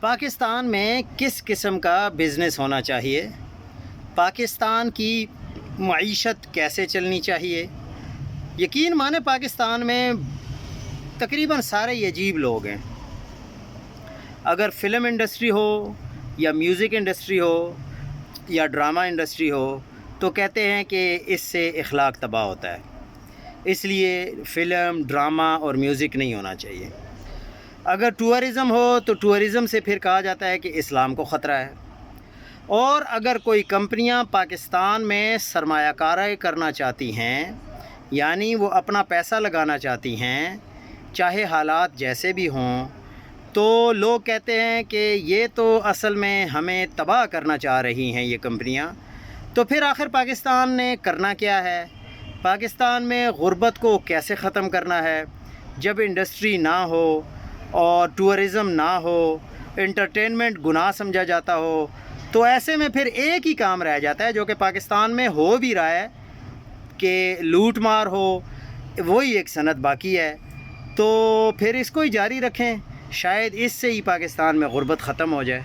پاکستان میں کس قسم کا بزنس ہونا چاہیے؟ پاکستان کی معیشت کیسے چلنی چاہیے؟ یقین مانے پاکستان میں تقریباً سارے ہی عجیب لوگ ہیں۔ اگر فلم انڈسٹری ہو یا میوزک انڈسٹری ہو یا ڈرامہ انڈسٹری ہو تو کہتے ہیں کہ اس سے اخلاق تباہ ہوتا ہے، اس لیے فلم، ڈرامہ اور میوزک نہیں ہونا چاہیے۔ اگر ٹورزم ہو تو ٹورزم سے پھر کہا جاتا ہے کہ اسلام کو خطرہ ہے۔ اور اگر کوئی کمپنیاں پاکستان میں سرمایہ کاری کرنا چاہتی ہیں، یعنی وہ اپنا پیسہ لگانا چاہتی ہیں چاہے حالات جیسے بھی ہوں، تو لوگ کہتے ہیں کہ یہ تو اصل میں ہمیں تباہ کرنا چاہ رہی ہیں یہ کمپنیاں۔ تو پھر آخر پاکستان نے کرنا کیا ہے؟ پاکستان میں غربت کو کیسے ختم کرنا ہے؟ جب انڈسٹری نہ ہو اور ٹورزم نہ ہو، انٹرٹینمنٹ گناہ سمجھا جاتا ہو، تو ایسے میں پھر ایک ہی کام رہ جاتا ہے جو کہ پاکستان میں ہو بھی رہا ہے کہ لوٹ مار ہو، وہی ایک صنعت باقی ہے۔ تو پھر اس کو ہی جاری رکھیں، شاید اس سے ہی پاکستان میں غربت ختم ہو جائے۔